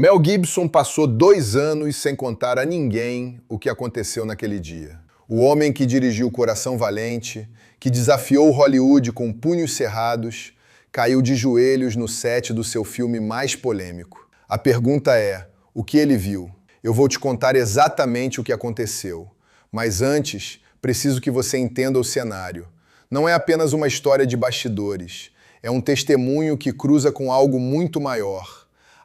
Mel Gibson passou 2 anos sem contar a ninguém o que aconteceu naquele dia. O homem que dirigiu Coração Valente, que desafiou Hollywood com punhos cerrados, caiu de joelhos no set do seu filme mais polêmico. A pergunta é, o que ele viu? Eu vou te contar exatamente o que aconteceu. Mas antes, preciso que você entenda o cenário. Não é apenas uma história de bastidores. É um testemunho que cruza com algo muito maior.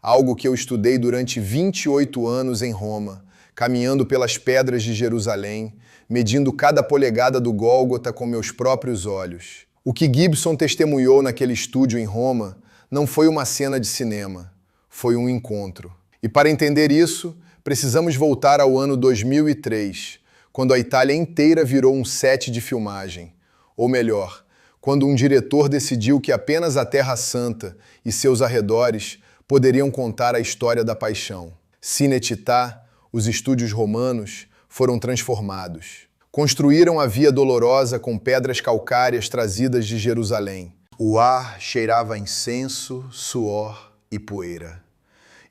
Algo que eu estudei durante 28 anos em Roma, caminhando pelas pedras de Jerusalém, medindo cada polegada do Gólgota com meus próprios olhos. O que Gibson testemunhou naquele estúdio em Roma não foi uma cena de cinema, foi um encontro. E para entender isso, precisamos voltar ao ano 2003, quando a Itália inteira virou um set de filmagem. Ou melhor, quando um diretor decidiu que apenas a Terra Santa e seus arredores poderiam contar a história da paixão. Cinecittà, os estúdios romanos, foram transformados. Construíram a Via Dolorosa com pedras calcárias trazidas de Jerusalém. O ar cheirava a incenso, suor e poeira.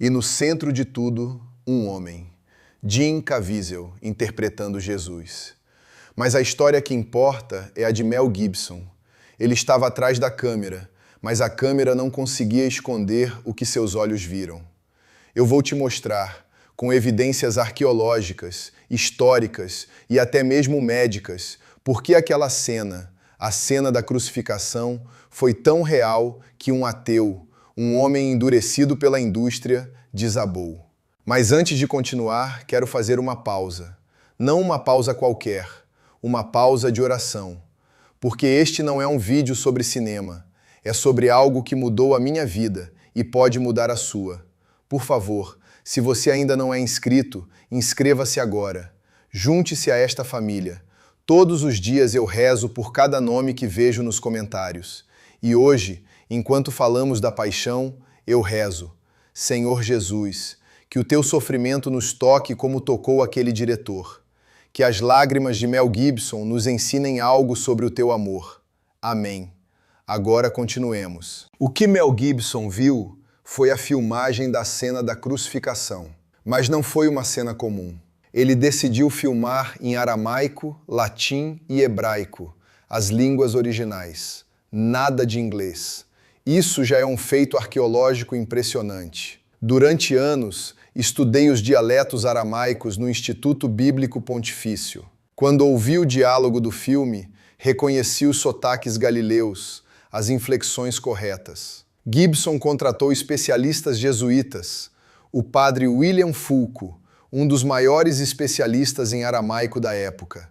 E no centro de tudo, um homem, Jim Caviezel, interpretando Jesus. Mas a história que importa é a de Mel Gibson. Ele estava atrás da câmera, mas a câmera não conseguia esconder o que seus olhos viram. Eu vou te mostrar, com evidências arqueológicas, históricas e até mesmo médicas, por que aquela cena, a cena da crucificação, foi tão real que um ateu, um homem endurecido pela indústria, desabou. Mas antes de continuar, quero fazer uma pausa. Não uma pausa qualquer, uma pausa de oração. Porque este não é um vídeo sobre cinema. É sobre algo que mudou a minha vida e pode mudar a sua. Por favor, se você ainda não é inscrito, inscreva-se agora. Junte-se a esta família. Todos os dias eu rezo por cada nome que vejo nos comentários. E hoje, enquanto falamos da paixão, eu rezo. Senhor Jesus, que o teu sofrimento nos toque como tocou aquele diretor. Que as lágrimas de Mel Gibson nos ensinem algo sobre o teu amor. Amém. Agora continuemos. O que Mel Gibson viu foi a filmagem da cena da crucificação. Mas não foi uma cena comum. Ele decidiu filmar em aramaico, latim e hebraico, as línguas originais. Nada de inglês. Isso já é um feito arqueológico impressionante. Durante anos, estudei os dialetos aramaicos no Instituto Bíblico Pontifício. Quando ouvi o diálogo do filme, reconheci os sotaques galileus, as inflexões corretas. Gibson contratou especialistas jesuítas, o padre William Fulco, um dos maiores especialistas em aramaico da época.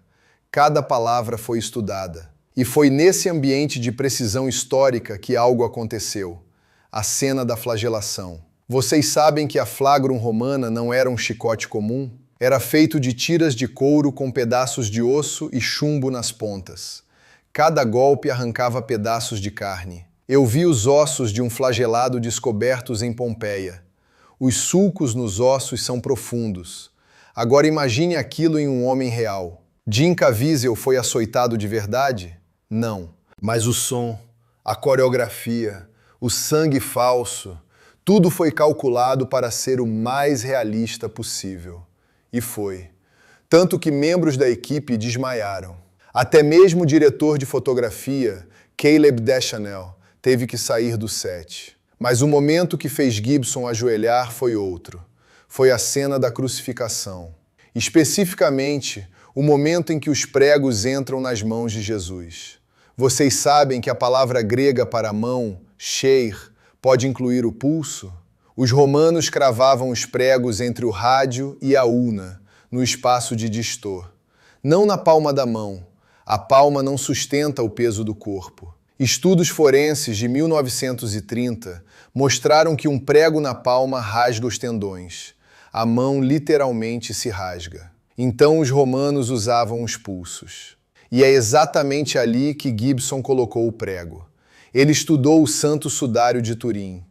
Cada palavra foi estudada. E foi nesse ambiente de precisão histórica que algo aconteceu. A cena da flagelação. Vocês sabem que a flagrum romana não era um chicote comum? Era feito de tiras de couro com pedaços de osso e chumbo nas pontas. Cada golpe arrancava pedaços de carne. Eu vi os ossos de um flagelado descobertos em Pompeia. Os sulcos nos ossos são profundos. Agora imagine aquilo em um homem real. Jim Caviezel foi açoitado de verdade? Não. Mas o som, a coreografia, o sangue falso, tudo foi calculado para ser o mais realista possível. E foi. Tanto que membros da equipe desmaiaram. Até mesmo o diretor de fotografia, Caleb Deschanel, teve que sair do set. Mas o momento que fez Gibson ajoelhar foi outro. Foi a cena da crucificação. Especificamente, o momento em que os pregos entram nas mãos de Jesus. Vocês sabem que a palavra grega para mão, sheir, pode incluir o pulso? Os romanos cravavam os pregos entre o rádio e a ulna, no espaço de distor. Não na palma da mão. A palma não sustenta o peso do corpo. Estudos forenses de 1930 mostraram que um prego na palma rasga os tendões. A mão literalmente se rasga. Então os romanos usavam os pulsos. E é exatamente ali que Gibson colocou o prego. Ele estudou o Santo Sudário de Turim.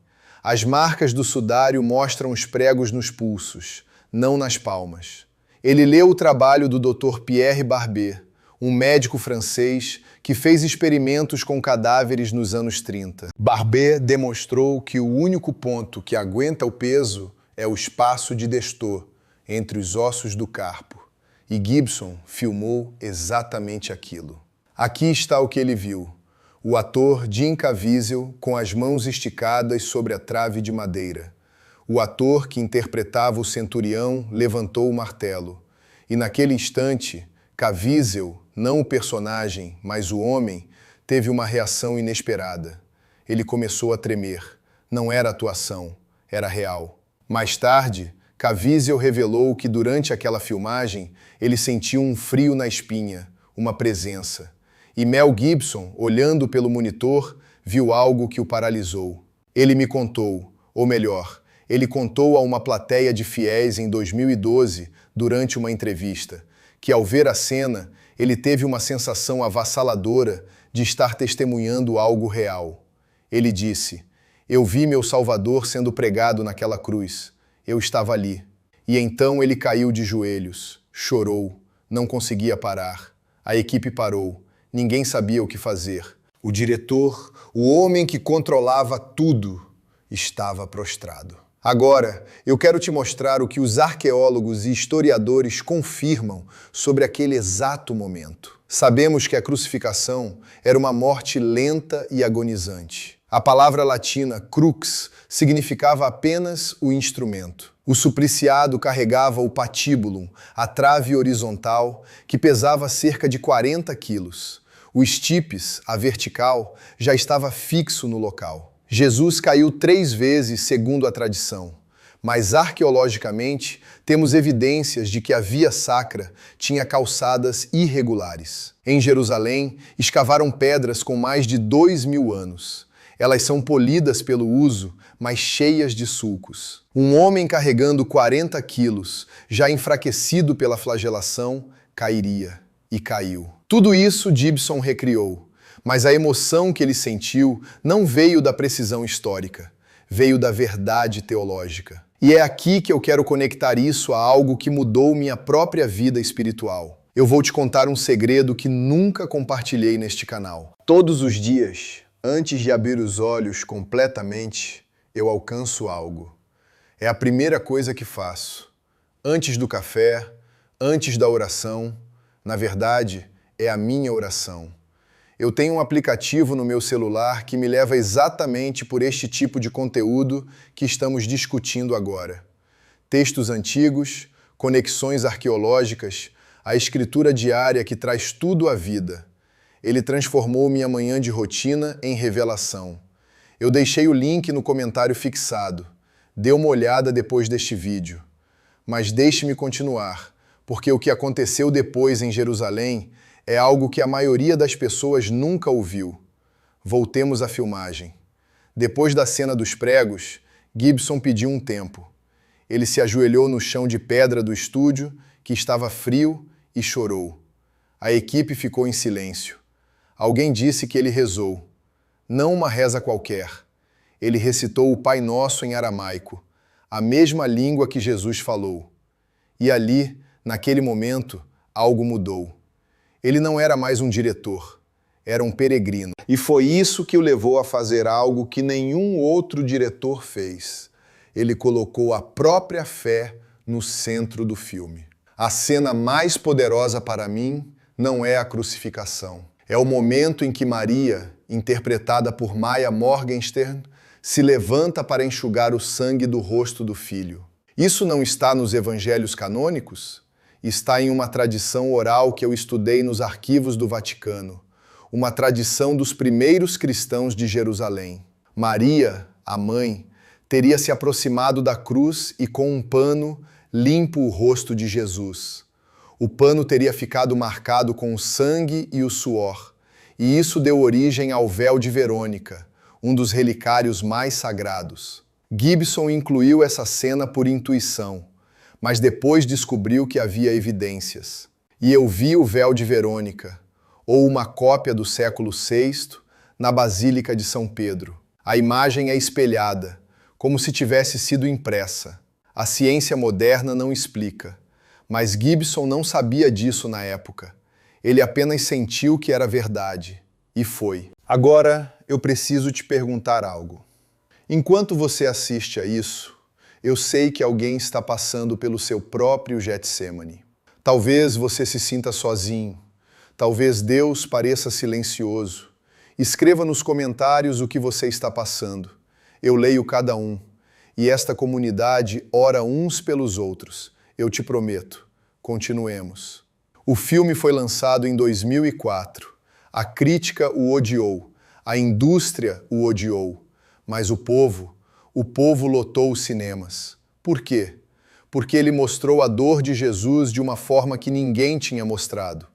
As marcas do sudário mostram os pregos nos pulsos, não nas palmas. Ele leu o trabalho do Dr. Pierre Barbet, um médico francês que fez experimentos com cadáveres nos anos 30. Barbet demonstrou que o único ponto que aguenta o peso é o espaço de Destot, entre os ossos do carpo. E Gibson filmou exatamente aquilo. Aqui está o que ele viu. O ator Jim Caviezel com as mãos esticadas sobre a trave de madeira. O ator que interpretava o centurião levantou o martelo. E naquele instante, Caviezel, não o personagem, mas o homem, teve uma reação inesperada. Ele começou a tremer. Não era atuação, era real. Mais tarde, Caviezel revelou que durante aquela filmagem ele sentiu um frio na espinha, uma presença. E Mel Gibson, olhando pelo monitor, viu algo que o paralisou. Ele me contou, ou melhor, ele contou a uma plateia de fiéis em 2012, durante uma entrevista, que ao ver a cena, ele teve uma sensação avassaladora de estar testemunhando algo real. Ele disse: "Eu vi meu Salvador sendo pregado naquela cruz. Eu estava ali." E então ele caiu de joelhos, chorou, não conseguia parar. A equipe parou, ninguém sabia o que fazer. O diretor, o homem que controlava tudo, estava prostrado. Agora, eu quero te mostrar o que os arqueólogos e historiadores confirmam sobre aquele exato momento. Sabemos que a crucificação era uma morte lenta e agonizante. A palavra latina crux significava apenas o instrumento. O supliciado carregava o patibulum, a trave horizontal, que pesava cerca de 40 quilos. O stipes, a vertical, já estava fixo no local. Jesus caiu 3 vezes, segundo a tradição, mas arqueologicamente temos evidências de que a via sacra tinha calçadas irregulares. Em Jerusalém, escavaram pedras com mais de 2000 anos. Elas são polidas pelo uso, mas cheias de sulcos. Um homem carregando 40 quilos, já enfraquecido pela flagelação, cairia. E caiu. Tudo isso Gibson recriou. Mas a emoção que ele sentiu não veio da precisão histórica, veio da verdade teológica. E é aqui que eu quero conectar isso a algo que mudou minha própria vida espiritual. Eu vou te contar um segredo que nunca compartilhei neste canal. Todos os dias, antes de abrir os olhos completamente, eu alcanço algo. É a primeira coisa que faço. Antes do café, antes da oração, na verdade, é a minha oração. Eu tenho um aplicativo no meu celular que me leva exatamente por este tipo de conteúdo que estamos discutindo agora. Textos antigos, conexões arqueológicas, a escritura diária que traz tudo à vida. Ele transformou minha manhã de rotina em revelação. Eu deixei o link no comentário fixado. Dê uma olhada depois deste vídeo. Mas deixe-me continuar, porque o que aconteceu depois em Jerusalém é algo que a maioria das pessoas nunca ouviu. Voltemos à filmagem. Depois da cena dos pregos, Gibson pediu um tempo. Ele se ajoelhou no chão de pedra do estúdio, que estava frio, e chorou. A equipe ficou em silêncio. Alguém disse que ele rezou. Não uma reza qualquer. Ele recitou o Pai Nosso em aramaico, a mesma língua que Jesus falou. E ali, naquele momento, algo mudou. Ele não era mais um diretor, era um peregrino. E foi isso que o levou a fazer algo que nenhum outro diretor fez. Ele colocou a própria fé no centro do filme. A cena mais poderosa para mim não é a crucificação. É o momento em que Maria, interpretada por Maya Morgenstern, se levanta para enxugar o sangue do rosto do filho. Isso não está nos evangelhos canônicos? Está em uma tradição oral que eu estudei nos arquivos do Vaticano, uma tradição dos primeiros cristãos de Jerusalém. Maria, a mãe, teria se aproximado da cruz e com um pano limpo o rosto de Jesus. O pano teria ficado marcado com o sangue e o suor, e isso deu origem ao véu de Verônica, um dos relicários mais sagrados. Gibson incluiu essa cena por intuição, mas depois descobriu que havia evidências. E eu vi o véu de Verônica, ou uma cópia do século VI, na Basílica de São Pedro. A imagem é espelhada, como se tivesse sido impressa. A ciência moderna não explica, mas Gibson não sabia disso na época. Ele apenas sentiu que era verdade, e foi. Agora, eu preciso te perguntar algo. Enquanto você assiste a isso, Eu sei que alguém está passando pelo seu próprio Getsêmani. Talvez você se sinta sozinho. Talvez Deus pareça silencioso. Escreva nos comentários o que você está passando. Eu leio cada um. E esta comunidade ora uns pelos outros. Eu te prometo. Continuemos. O filme foi lançado em 2004. A crítica o odiou. A indústria o odiou. Mas o povo lotou os cinemas. Por quê? Porque ele mostrou a dor de Jesus de uma forma que ninguém tinha mostrado.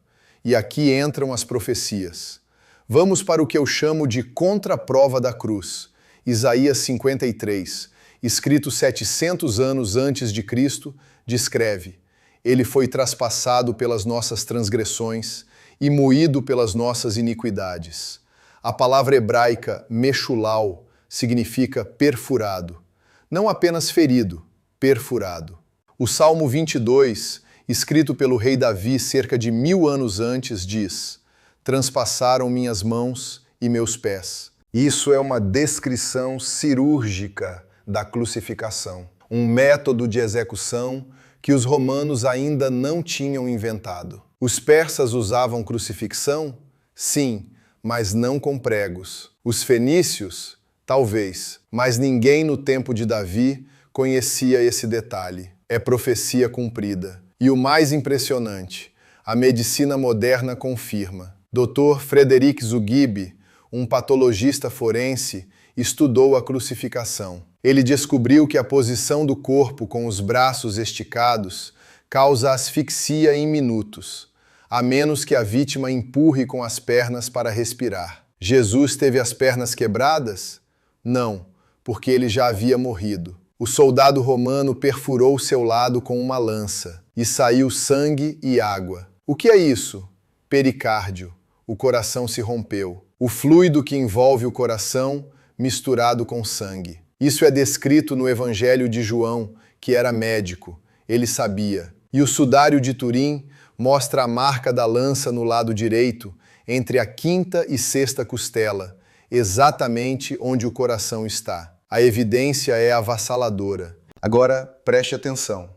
E aqui entram as profecias. Vamos para o que eu chamo de contraprova da cruz. Isaías 53, escrito 700 anos antes de Cristo, descreve: Ele foi traspassado pelas nossas transgressões e moído pelas nossas iniquidades. A palavra hebraica meshulau significa perfurado. Não apenas ferido, perfurado. O Salmo 22, escrito pelo rei Davi cerca de 1000 anos antes, diz: Transpassaram minhas mãos e meus pés. Isso é uma descrição cirúrgica da crucificação, um método de execução que os romanos ainda não tinham inventado. Os persas usavam crucifixão? Sim, mas não com pregos. Os fenícios? Talvez, mas ninguém no tempo de Davi conhecia esse detalhe. É profecia cumprida. E o mais impressionante, a medicina moderna confirma. Dr. Frederick Zugibe, um patologista forense, estudou a crucificação. Ele descobriu que a posição do corpo com os braços esticados causa asfixia em minutos, a menos que a vítima empurre com as pernas para respirar. Jesus teve as pernas quebradas? Não, porque ele já havia morrido. O soldado romano perfurou seu lado com uma lança e saiu sangue e água. O que é isso? Pericárdio. O coração se rompeu. O fluido que envolve o coração misturado com sangue. Isso é descrito no Evangelho de João, que era médico. Ele sabia. E o sudário de Turim mostra a marca da lança no lado direito, entre a quinta e sexta costela, exatamente onde o coração está. A evidência é avassaladora. Agora, preste atenção.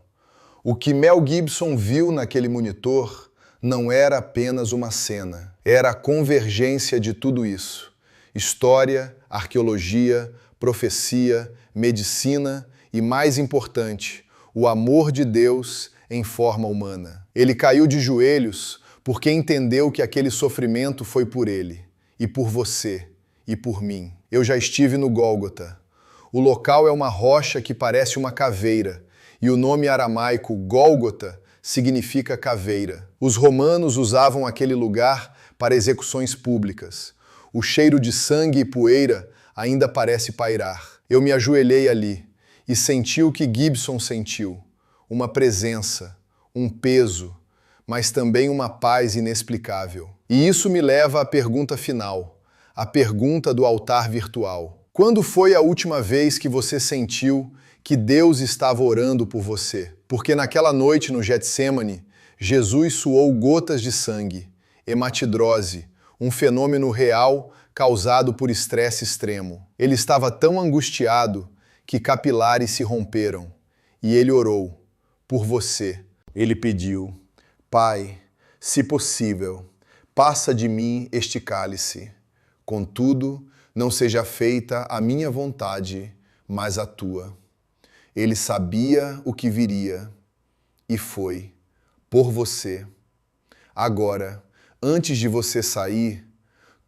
O que Mel Gibson viu naquele monitor não era apenas uma cena. Era a convergência de tudo isso. História, arqueologia, profecia, medicina e, mais importante, o amor de Deus em forma humana. Ele caiu de joelhos porque entendeu que aquele sofrimento foi por ele, e por você, e por mim. Eu já estive no Gólgota. O local é uma rocha que parece uma caveira, e o nome aramaico Gólgota significa caveira. Os romanos usavam aquele lugar para execuções públicas. O cheiro de sangue e poeira ainda parece pairar. Eu me ajoelhei ali e senti o que Gibson sentiu: uma presença, um peso, mas também uma paz inexplicável. E isso me leva à pergunta final, a pergunta do altar virtual. Quando foi a última vez que você sentiu que Deus estava orando por você? Porque naquela noite no Getsêmani, Jesus suou gotas de sangue, hematidrose, um fenômeno real causado por estresse extremo. Ele estava tão angustiado que capilares se romperam. E ele orou por você. Ele pediu: Pai, se possível, passa de mim este cálice. Contudo, não seja feita a minha vontade, mas a tua. Ele sabia o que viria e foi por você. Agora, antes de você sair,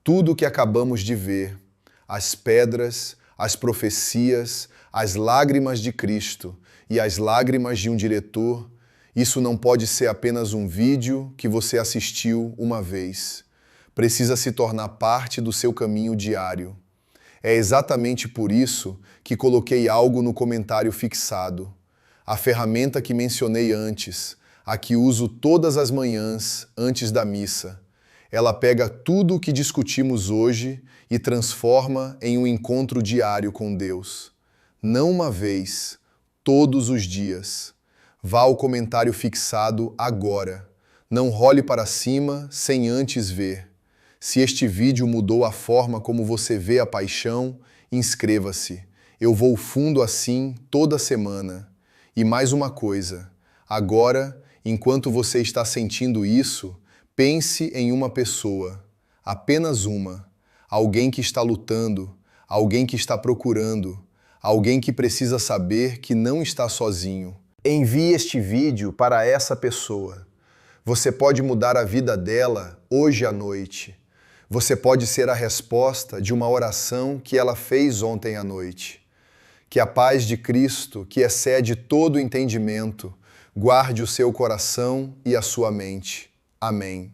tudo o que acabamos de ver, as pedras, as profecias, as lágrimas de Cristo e as lágrimas de um diretor, isso não pode ser apenas um vídeo que você assistiu uma vez. Precisa se tornar parte do seu caminho diário. É exatamente por isso que coloquei algo no comentário fixado. A ferramenta que mencionei antes, a que uso todas as manhãs antes da missa. Ela pega tudo o que discutimos hoje e transforma em um encontro diário com Deus. Não uma vez, todos os dias. Vá ao comentário fixado agora. Não role para cima sem antes ver. Se este vídeo mudou a forma como você vê a paixão, inscreva-se. Eu vou fundo assim toda semana. E mais uma coisa, agora, enquanto você está sentindo isso, pense em uma pessoa, apenas uma, alguém que está lutando, alguém que está procurando, alguém que precisa saber que não está sozinho. Envie este vídeo para essa pessoa. Você pode mudar a vida dela hoje à noite. Você pode ser a resposta de uma oração que ela fez ontem à noite. Que a paz de Cristo, que excede todo entendimento, guarde o seu coração e a sua mente. Amém.